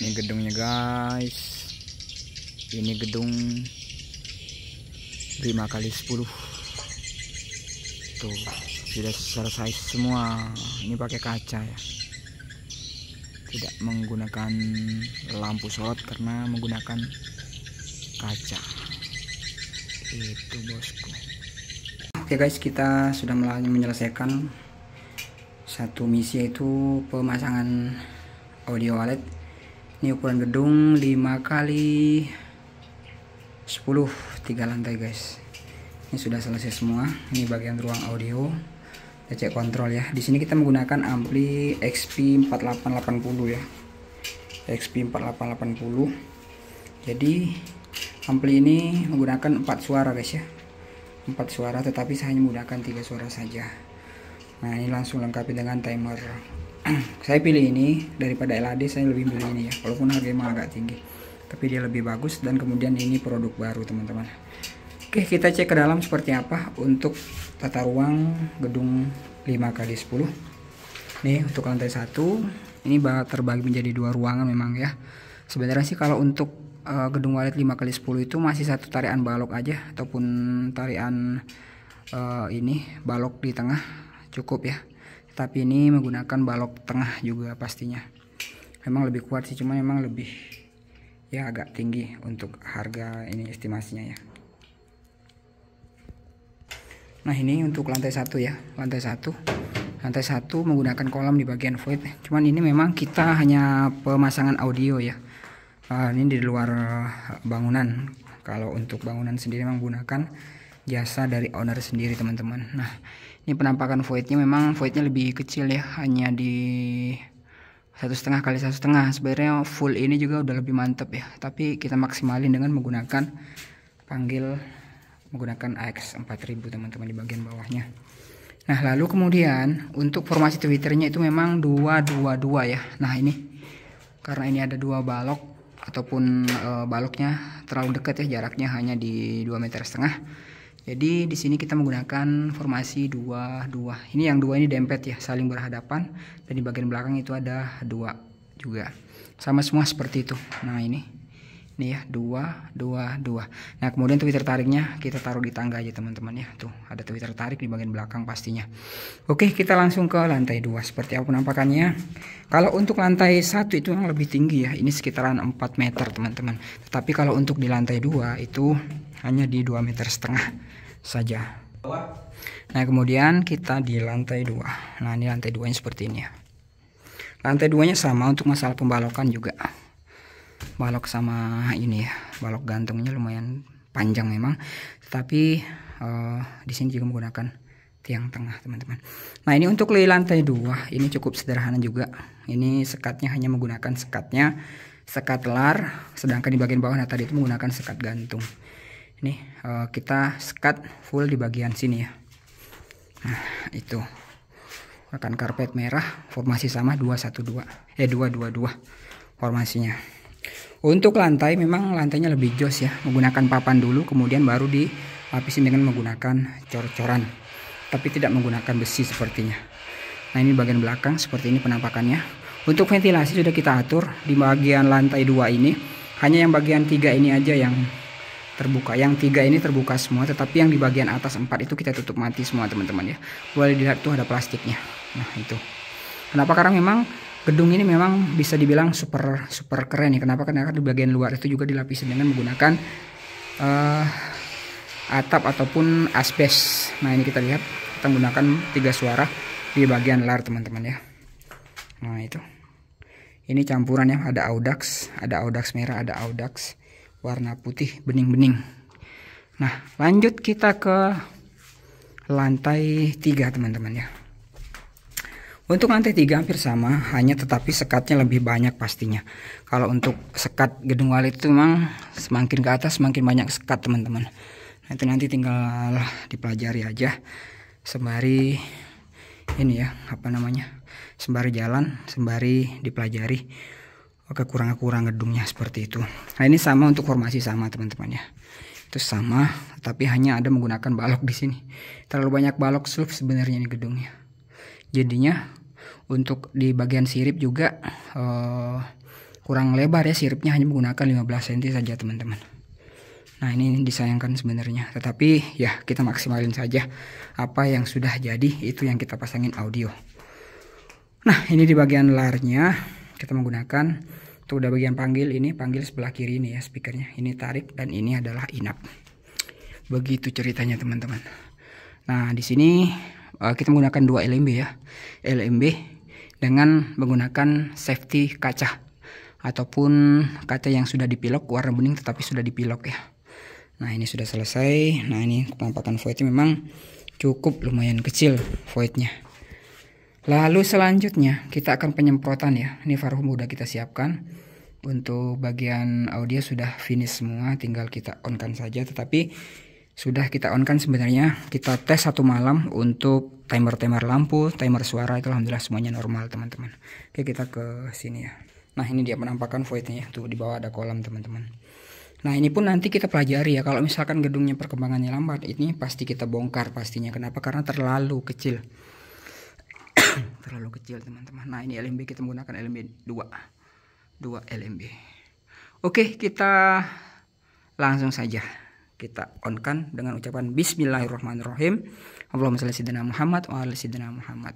Ini gedungnya guys. Ini gedung 5x10. Tuh, sudah selesai semua. Ini pakai kaca ya. Tidak menggunakan lampu sorot karena menggunakan kaca. Itu bosku. Oke guys, kita sudah menyelesaikan satu misi, yaitu pemasangan audio wallet. Ini ukuran gedung 5x10, 3 lantai guys. Ini sudah selesai semua. Ini bagian ruang audio. Kita cek kontrol ya. Di sini kita menggunakan ampli XP4880 ya. XP4880. Jadi ampli ini menggunakan 4 suara guys ya. 4 suara, tetapi saya hanya menggunakan 3 suara saja. Nah, ini langsung lengkapi dengan timer. Saya pilih ini daripada LAD, saya lebih pilih ini ya, walaupun harganya agak tinggi, tapi dia lebih bagus. Dan kemudian ini produk baru teman-teman. Oke, kita cek ke dalam seperti apa untuk tata ruang gedung 5x10. Nih untuk lantai 1, ini terbagi menjadi 2 ruangan memang ya. Sebenarnya sih kalau untuk gedung wallet 5x10 itu masih satu tarian balok aja, ataupun tarian ini balok di tengah cukup ya. Tapi ini menggunakan balok tengah juga pastinya. Memang lebih kuat sih, cuma memang lebih ya agak tinggi untuk harga ini estimasinya ya. Nah, ini untuk lantai 1 ya. Lantai 1 menggunakan kolam di bagian void. Cuman ini memang kita hanya pemasangan audio ya. Ini di luar bangunan. Kalau untuk bangunan sendiri memang menggunakan jasa dari owner sendiri teman-teman. Nah, ini penampakan voidnya, memang voidnya lebih kecil ya, hanya di 1,5 kali 1,5. Sebenarnya full ini juga udah lebih mantep ya, tapi kita maksimalin dengan menggunakan menggunakan AX4000 teman-teman di bagian bawahnya. Nah, lalu kemudian untuk formasi Twitternya itu memang 222 ya. Nah, ini karena ini ada 2 balok ataupun baloknya terlalu dekat ya, jaraknya hanya di 2,5 meter. Jadi di sini kita menggunakan formasi 2-2. Ini yang 2 ini dempet ya, saling berhadapan, dan di bagian belakang itu ada 2 juga. Sama semua seperti itu. Nah, ini ya 2-2-2. Nah, kemudian Twitter tariknya kita taruh di tangga aja teman-teman ya. Tuh, ada Twitter tarik di bagian belakang pastinya. Oke, kita langsung ke lantai 2. Seperti apa penampakannya? Kalau untuk lantai 1 itu yang lebih tinggi ya. Ini sekitaran 4 meter teman-teman. Tetapi kalau untuk di lantai 2 itu hanya di 2,5 meter saja. Nah, kemudian kita di lantai 2. Nah, ini lantai 2-nya seperti ini ya. Lantai 2-nya sama untuk masalah pembalokan juga. Balok sama ini ya, balok gantungnya lumayan panjang memang, tetapi di sini juga menggunakan tiang tengah teman-teman. Nah, ini untuk di lantai 2 ini cukup sederhana juga. Ini sekatnya hanya menggunakan sekat lar, sedangkan di bagian bawah tadi itu menggunakan sekat gantung. Ini kita sekat full di bagian sini ya. Nah, itu akan karpet merah, formasi sama 212 formasinya. Untuk lantai memang lantainya lebih jos ya, menggunakan papan dulu kemudian baru dilapisin dengan menggunakan cor-coran, tapi tidak menggunakan besi sepertinya. Nah, ini bagian belakang seperti ini penampakannya. Untuk ventilasi sudah kita atur di bagian lantai 2 ini, hanya yang bagian 3 ini aja yang terbuka. Yang 3 ini terbuka semua, tetapi yang di bagian atas 4 itu kita tutup mati semua teman-teman ya. Boleh dilihat tuh ada plastiknya. Nah, itu. Kenapa? Karena memang gedung ini memang bisa dibilang super keren ya. Kenapa? Karena di bagian luar itu juga dilapisi dengan menggunakan atap ataupun asbes. Nah, ini kita lihat kita menggunakan 3 suara di bagian lar teman-teman ya. Nah, itu. Ini campurannya ada audax merah, ada audax warna putih bening-bening. Nah, lanjut kita ke lantai 3 teman-teman ya. Untuk lantai 3 hampir sama, hanya tetapi sekatnya lebih banyak pastinya. Kalau untuk sekat gedung wallet itu memang semakin ke atas semakin banyak sekat teman-teman. Nah, itu nanti tinggal dipelajari aja sembari ini ya, sembari jalan, sembari dipelajari kekurangan gedungnya seperti itu. Nah, ini sama untuk formasi sama teman-teman ya. Itu sama, tapi hanya ada menggunakan balok di sini. Terlalu banyak balok slug sebenarnya ini gedungnya. Jadinya untuk di bagian sirip juga kurang lebar ya, siripnya hanya menggunakan 15 cm saja teman-teman. Nah ini disayangkan sebenarnya, tetapi ya kita maksimalin saja apa yang sudah jadi, itu yang kita pasangin audio. Nah ini di bagian larnya kita menggunakan, tuh udah bagian panggil, ini panggil sebelah kiri ini ya speakernya, ini tarik dan ini adalah inap. Begitu ceritanya teman-teman. Nah di sini kita menggunakan 2 LMB ya, LMB dengan menggunakan safety kaca ataupun kaca yang sudah dipilok warna bening tetapi sudah dipilok ya. Nah ini sudah selesai. Nah ini penampakan voidnya memang cukup lumayan kecil voidnya. Lalu selanjutnya kita akan penyemprotan ya. Ini varum udah kita siapkan. Untuk bagian audio sudah finish semua, tinggal kita on kan saja. Tetapi sudah kita on kan sebenarnya, kita tes 1 malam untuk timer lampu, timer suara, itu alhamdulillah semuanya normal teman-teman. Oke kita ke sini ya. Nah ini dia penampakan voidnya ya, tuh di bawah ada kolam teman-teman. Nah ini pun nanti kita pelajari ya, kalau misalkan gedungnya perkembangannya lambat, ini pasti kita bongkar pastinya. Kenapa? Karena terlalu kecil. Terlalu kecil teman-teman. Nah ini LMB kita menggunakan LMB 2 LMB. Oke kita langsung saja kita on kan dengan ucapan Bismillahirrahmanirrahim. Allahumma shalli ala sayyidina Muhammad wa ala sayyidina Muhammad.